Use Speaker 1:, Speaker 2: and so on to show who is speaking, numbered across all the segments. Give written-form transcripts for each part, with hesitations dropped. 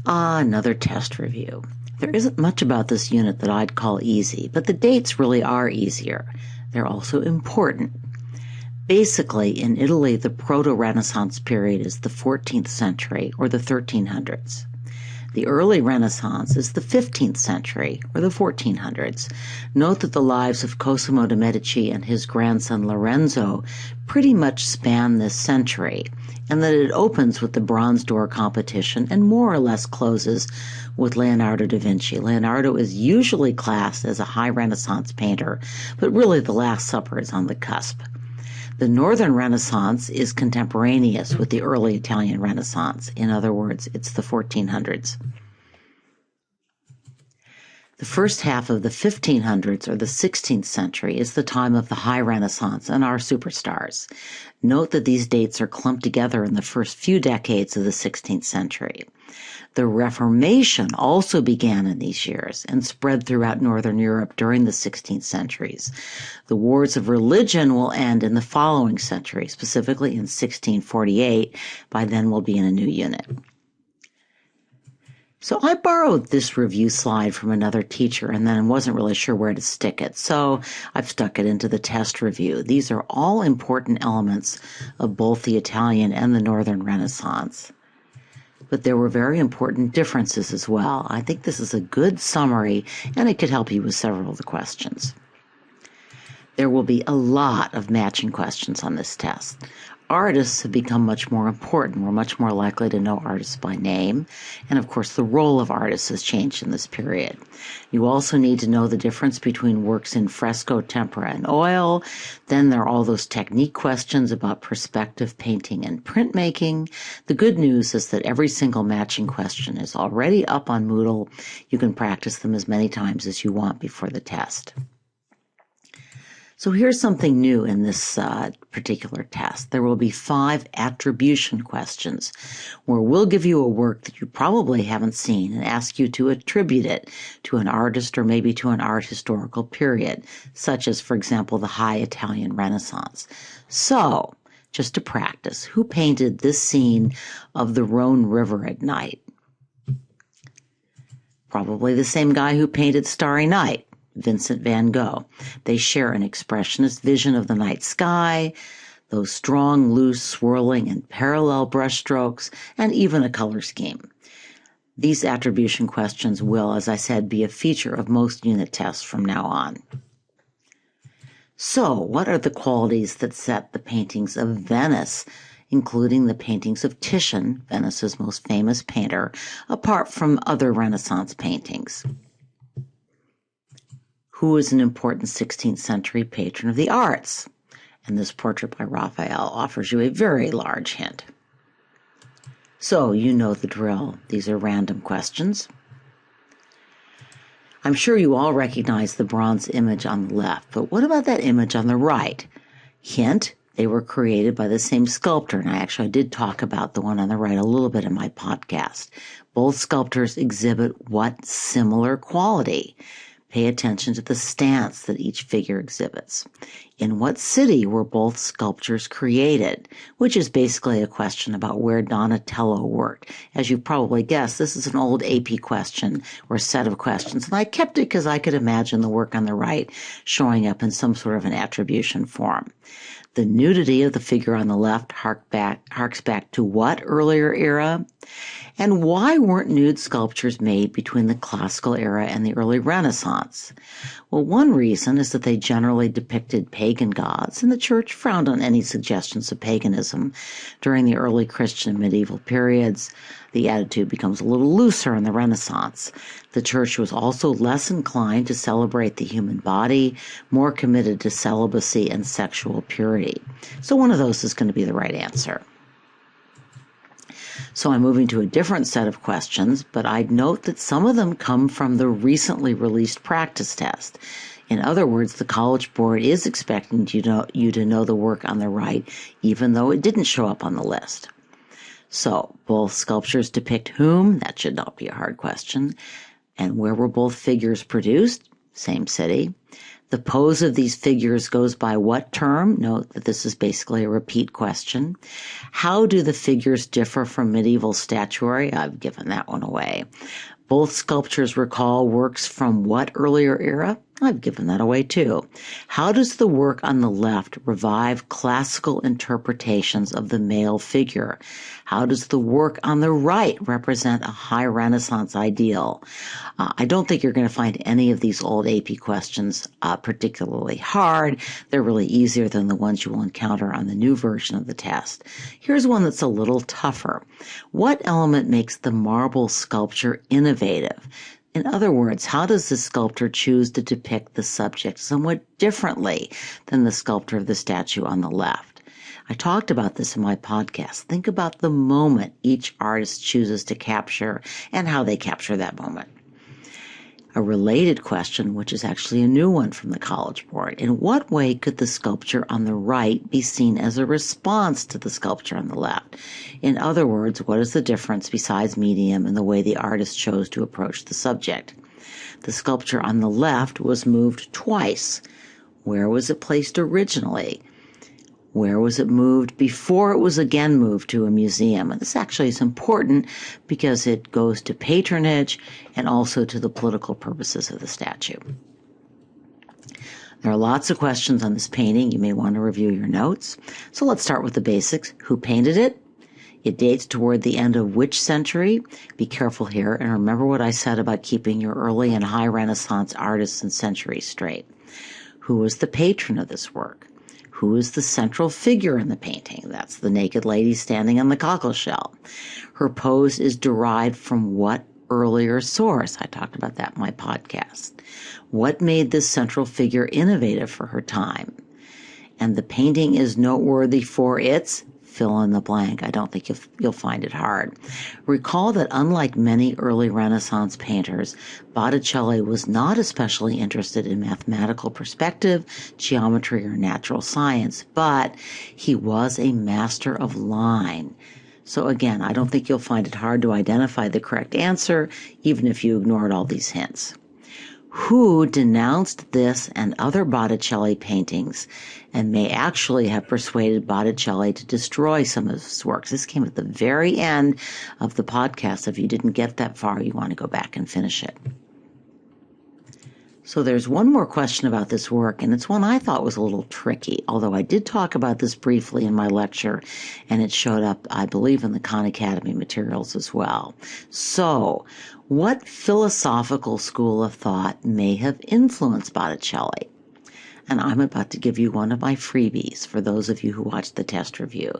Speaker 1: Another test review. There isn't much about this unit that I'd call easy, but the dates really are easier. They're also important. Basically, in Italy, the Proto-Renaissance period is the 14th century, or the 1300s. The early Renaissance is the 15th century, or the 1400s. Note that the lives of Cosimo de' Medici and his grandson Lorenzo pretty much span this century, and that it opens with the Bronze Door competition and more or less closes with Leonardo da Vinci. Leonardo is usually classed as a high Renaissance painter, but really the Last Supper is on the cusp. The Northern Renaissance is contemporaneous with the early Italian Renaissance. In other words, it's the 1400s. The first half of the 1500s or the 16th century is the time of the High Renaissance and our superstars. Note that these dates are clumped together in the first few decades of the 16th century. The Reformation also began in these years and spread throughout Northern Europe during the 16th centuries. The wars of religion will end in the following century, specifically in 1648. By then we'll be in a new unit. So I borrowed this review slide from another teacher and then wasn't really sure where to stick it. So I've stuck it into the test review. These are all important elements of both the Italian and the Northern Renaissance. But there were very important differences as well. I think this is a good summary, and it could help you with several of the questions. There will be a lot of matching questions on this test. Artists have become much more important. We're much more likely to know artists by name. And of course, the role of artists has changed in this period. You also need to know the difference between works in fresco, tempera, and oil. Then there are all those technique questions about perspective painting and printmaking. The good news is that every single matching question is already up on Moodle. You can practice them as many times as you want before the test. So here's something new in this particular test. There will be 5 attribution questions where we'll give you a work that you probably haven't seen and ask you to attribute it to an artist or maybe to an art historical period, such as, for example, the High Italian Renaissance. So, just to practice, who painted this scene of the Rhone River at night? Probably the same guy who painted Starry Night. Vincent van Gogh. They share an expressionist vision of the night sky, those strong, loose, swirling, and parallel brushstrokes, and even a color scheme. These attribution questions will, as I said, be a feature of most unit tests from now on. So, what are the qualities that set the paintings of Venice, including the paintings of Titian, Venice's most famous painter, apart from other Renaissance paintings? Who is an important 16th century patron of the arts? And this portrait by Raphael offers you a very large hint. So you know the drill. These are random questions. I'm sure you all recognize the bronze image on the left, but what about that image on the right? Hint, they were created by the same sculptor, and I did talk about the one on the right a little bit in my podcast. Both sculptors exhibit what similar quality? Pay attention to the stance that each figure exhibits. In what city were both sculptures created? Which is basically a question about where Donatello worked. As you probably guessed, this is an old AP question or set of questions, and I kept it because I could imagine the work on the right showing up in some sort of an attribution form. The nudity of the figure on the left harks back to what earlier era? And why weren't nude sculptures made between the classical era and the early Renaissance? Well, one reason is that they generally depicted pagan gods, and the church frowned on any suggestions of paganism. During the early Christian and medieval periods, the attitude becomes a little looser in the Renaissance. The church was also less inclined to celebrate the human body, more committed to celibacy and sexual purity. So one of those is going to be the right answer. So I'm moving to a different set of questions, but I'd note that some of them come from the recently released practice test. In other words, the College Board is expecting you to know the work on the right, even though it didn't show up on the list. So, both sculptures depict whom? That should not be a hard question. And where were both figures produced? Same city. The pose of these figures goes by what term? Note that this is basically a repeat question. How do the figures differ from medieval statuary? I've given that one away. Both sculptures recall works from what earlier era? I've given that away too. How does the work on the left revive classical interpretations of the male figure? How does the work on the right represent a high Renaissance ideal? I don't think you're going to find any of these old AP questions particularly hard. They're really easier than the ones you will encounter on the new version of the test. Here's one that's a little tougher. What element makes the marble sculpture innovative? In other words, how does the sculptor choose to depict the subject somewhat differently than the sculptor of the statue on the left? I talked about this in my podcast. Think about the moment each artist chooses to capture and how they capture that moment. A related question, which is actually a new one from the College Board. In what way could the sculpture on the right be seen as a response to the sculpture on the left? In other words, what is the difference besides medium in the way the artist chose to approach the subject? The sculpture on the left was moved twice. Where was it placed originally? Where was it moved before it was again moved to a museum? And this actually is important because it goes to patronage and also to the political purposes of the statue. There are lots of questions on this painting. You may want to review your notes. So let's start with the basics. Who painted it? It dates toward the end of which century? Be careful here and remember what I said about keeping your early and high Renaissance artists and centuries straight. Who was the patron of this work? Who is the central figure in the painting? That's the naked lady standing on the cockleshell. Her pose is derived from what earlier source? I talked about that in my podcast. What made this central figure innovative for her time? And the painting is noteworthy for its fill in the blank. I don't think you'll find it hard. Recall that unlike many early Renaissance painters, Botticelli was not especially interested in mathematical perspective, geometry, or natural science, but he was a master of line. So again, I don't think you'll find it hard to identify the correct answer, even if you ignored all these hints. Who denounced this and other Botticelli paintings and may actually have persuaded Botticelli to destroy some of his works? This came at the very end of the podcast. If you didn't get that far, you want to go back and finish it. So there's one more question about this work, and it's one I thought was a little tricky, although I did talk about this briefly in my lecture, and it showed up, I believe, in the Khan Academy materials as well. So, what philosophical school of thought may have influenced Botticelli? And I'm about to give you one of my freebies for those of you who watched the test review.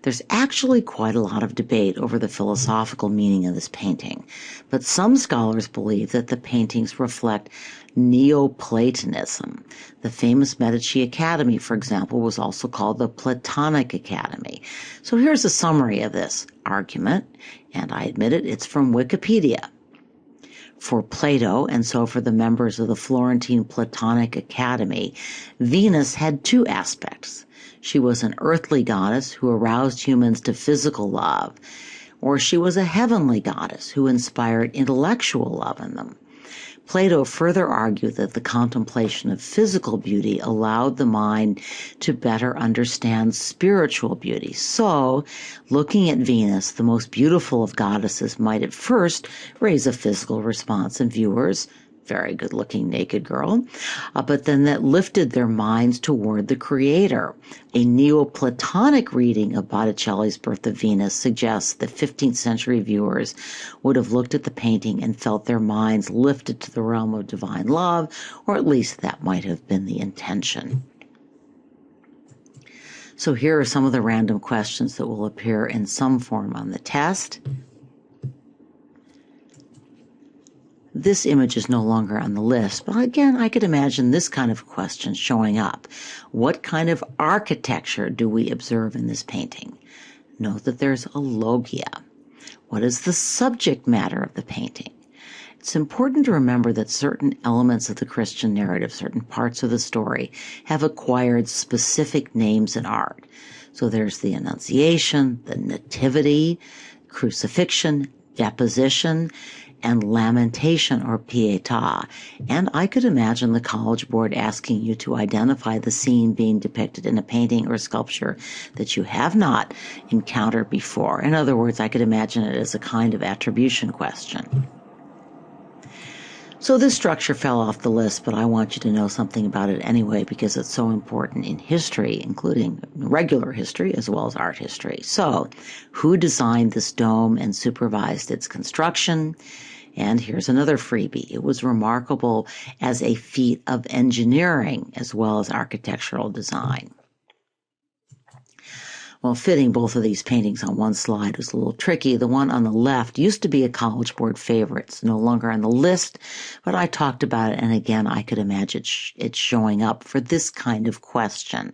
Speaker 1: There's actually quite a lot of debate over the philosophical meaning of this painting, but some scholars believe that the paintings reflect Neoplatonism. The famous Medici Academy, for example, was also called the Platonic Academy. So here's a summary of this argument, and I admit it, it's from Wikipedia. For Plato, and so for the members of the Florentine Platonic Academy, Venus had two aspects. She was an earthly goddess who aroused humans to physical love, or she was a heavenly goddess who inspired intellectual love in them. Plato further argued that the contemplation of physical beauty allowed the mind to better understand spiritual beauty. So, looking at Venus, the most beautiful of goddesses, might at first raise a physical response in viewers. Very good-looking naked girl, but then that lifted their minds toward the Creator. A Neoplatonic reading of Botticelli's Birth of Venus suggests that 15th century viewers would have looked at the painting and felt their minds lifted to the realm of divine love, or at least that might have been the intention. So here are some of the random questions that will appear in some form on the test. This image is no longer on the list, but again, I could imagine this kind of question showing up. What kind of architecture do we observe in this painting? Note that there's a logia. What is the subject matter of the painting? It's important to remember that certain elements of the Christian narrative, certain parts of the story, have acquired specific names in art. So there's the Annunciation, the Nativity, crucifixion, deposition, and lamentation or pietà. And I could imagine the College Board asking you to identify the scene being depicted in a painting or sculpture that you have not encountered before. In other words, I could imagine it as a kind of attribution question. So this structure fell off the list, but I want you to know something about it anyway because it's so important in history, including regular history as well as art history. So, who designed this dome and supervised its construction? And here's another freebie. It was remarkable as a feat of engineering as well as architectural design. Well, fitting both of these paintings on one slide was a little tricky. The one on the left used to be a College Board favorite. It's no longer on the list, but I talked about it, and again, I could imagine it showing up for this kind of question.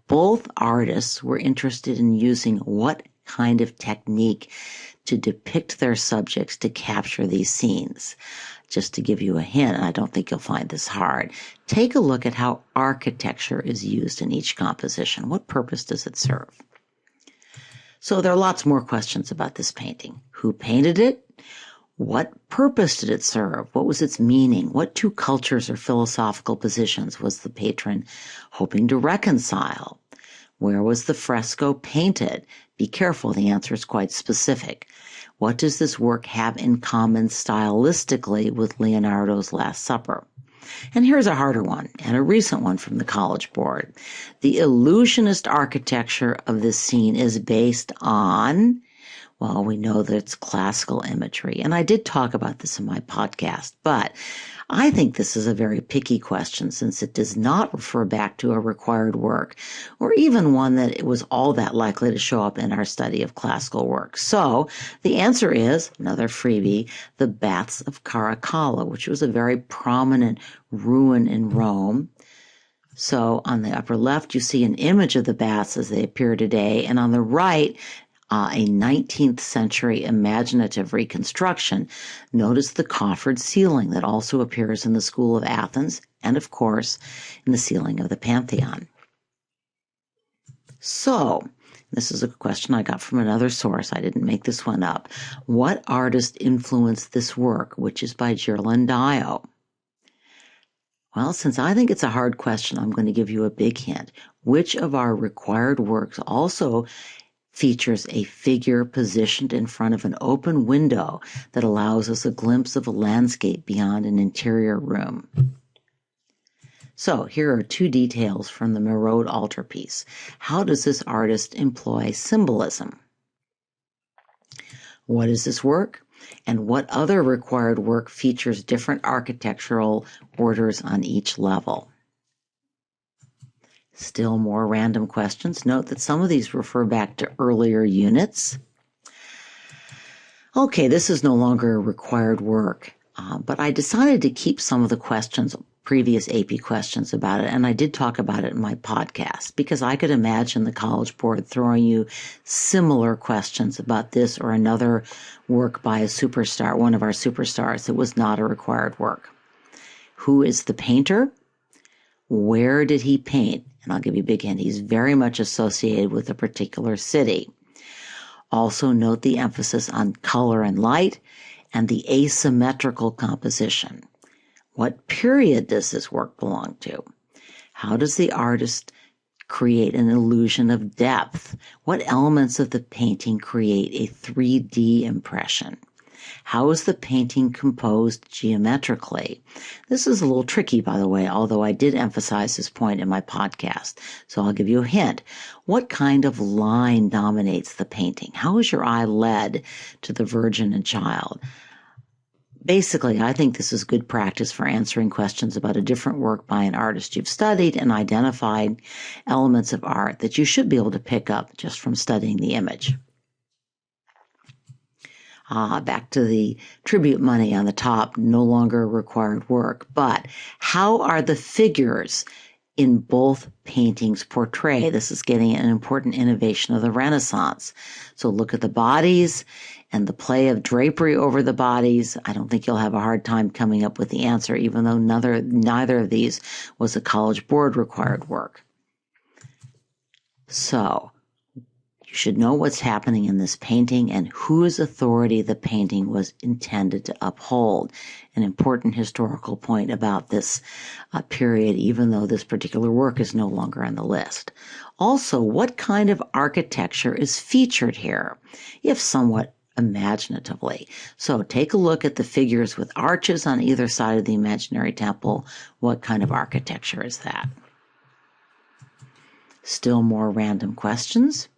Speaker 1: Both artists were interested in using what kind of technique to depict their subjects to capture these scenes. Just to give you a hint, and I don't think you'll find this hard, take a look at how architecture is used in each composition. What purpose does it serve? So there are lots more questions about this painting. Who painted it? What purpose did it serve? What was its meaning? What two cultures or philosophical positions was the patron hoping to reconcile? Where was the fresco painted? Be careful, the answer is quite specific. What does this work have in common stylistically with Leonardo's Last Supper? And here's a harder one, and a recent one from the College Board. The illusionist architecture of this scene is based on, well, we know that it's classical imagery, and I did talk about this in my podcast, but I think this is a very picky question since it does not refer back to a required work, or even one that it was all that likely to show up in our study of classical work. So the answer is, another freebie, the Baths of Caracalla, which was a very prominent ruin in Rome. So on the upper left, you see an image of the baths as they appear today, and on the right, a 19th century imaginative reconstruction. Notice the coffered ceiling that also appears in the School of Athens and, of course, in the ceiling of the Pantheon. So, this is a question I got from another source. I didn't make this one up. What artist influenced this work, which is by Ghirlandaio? Well, since I think it's a hard question, I'm going to give you a big hint. Which of our required works also features a figure positioned in front of an open window that allows us a glimpse of a landscape beyond an interior room? So here are two details from the Merode altarpiece. How does this artist employ symbolism? What is this work? And what other required work features different architectural orders on each level? Still more random questions. Note that some of these refer back to earlier units. Okay, this is no longer required work, but I decided to keep some of the questions, previous AP questions about it, and I did talk about it in my podcast because I could imagine the College Board throwing you similar questions about this or another work by a superstar, one of our superstars that was not a required work. Who is the painter? Where did he paint? And I'll give you a big hint. He's very much associated with a particular city. Also note the emphasis on color and light and the asymmetrical composition. What period does this work belong to? How does the artist create an illusion of depth? What elements of the painting create a 3D impression? How is the painting composed geometrically? This is a little tricky, by the way, although I did emphasize this point in my podcast. So I'll give you a hint. What kind of line dominates the painting? How is your eye led to the Virgin and Child? Basically, I think this is good practice for answering questions about a different work by an artist you've studied and identified elements of art that you should be able to pick up just from studying the image. Back to the tribute money on the top, no longer required work. But how are the figures in both paintings portrayed? This is getting an important innovation of the Renaissance. So look at the bodies and the play of drapery over the bodies. I don't think you'll have a hard time coming up with the answer, even though neither of these was a College Board required work. So You should know what's happening in this painting and whose authority the painting was intended to uphold. An important historical point about this period, even though this particular work is no longer on the list. Also, what kind of architecture is featured here, if somewhat imaginatively? So take a look at the figures with arches on either side of the imaginary temple. What kind of architecture is that? Still more random questions.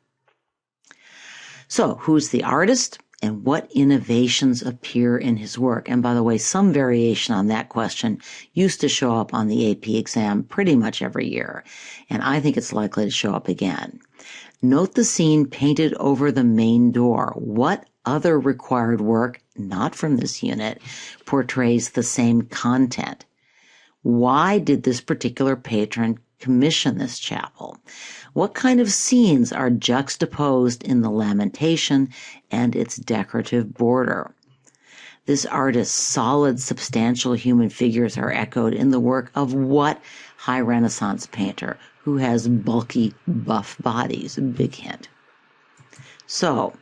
Speaker 1: So, who's the artist and what innovations appear in his work? And by the way, some variation on that question used to show up on the AP exam pretty much every year, and I think it's likely to show up again. Note the scene painted over the main door. What other required work, not from this unit, portrays the same content? Why did this particular patron commission this chapel? What kind of scenes are juxtaposed in the lamentation and its decorative border? This artist's solid, substantial human figures are echoed in the work of what high Renaissance painter who has bulky, buff bodies? Big hint. So,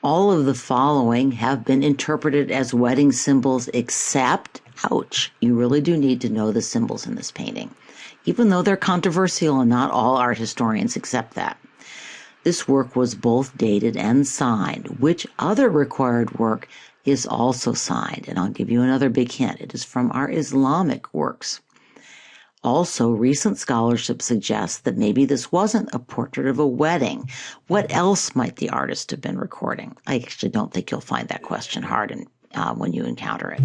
Speaker 1: all of the following have been interpreted as wedding symbols except, ouch, you really do need to know the symbols in this painting, even though they're controversial and not all art historians accept that. This work was both dated and signed. Which other required work is also signed? And I'll give you another big hint. It is from our Islamic works. Also, recent scholarship suggests that maybe this wasn't a portrait of a wedding. What else might the artist have been recording? I actually don't think you'll find that question hard when you encounter it.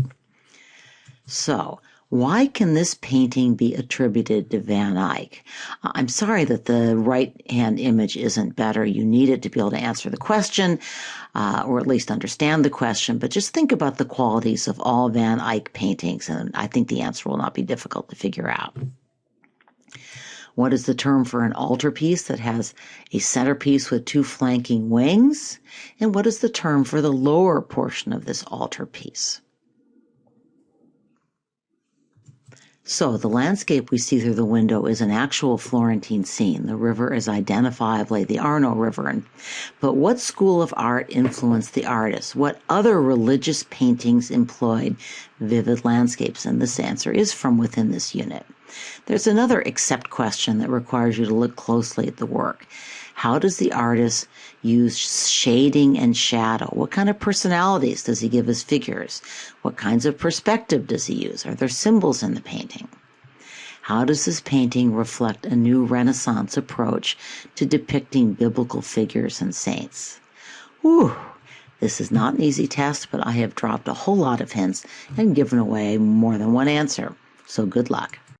Speaker 1: So, why can this painting be attributed to Van Eyck? I'm sorry that the right-hand image isn't better. You need it to be able to answer the question, or at least understand the question, but just think about the qualities of all Van Eyck paintings, and I think the answer will not be difficult to figure out. What is the term for an altarpiece that has a centerpiece with two flanking wings? And what is the term for the lower portion of this altarpiece? So the landscape we see through the window is an actual Florentine scene. The river is identifiably the Arno River. But what school of art influenced the artist? What other religious paintings employed vivid landscapes? And this answer is from within this unit. There's another except question that requires you to look closely at the work. How does the artist use shading and shadow? What kind of personalities does he give his figures? What kinds of perspective does he use? Are there symbols in the painting? How does this painting reflect a new Renaissance approach to depicting biblical figures and saints? Whew, this is not an easy test, but I have dropped a whole lot of hints and given away more than one answer. So good luck.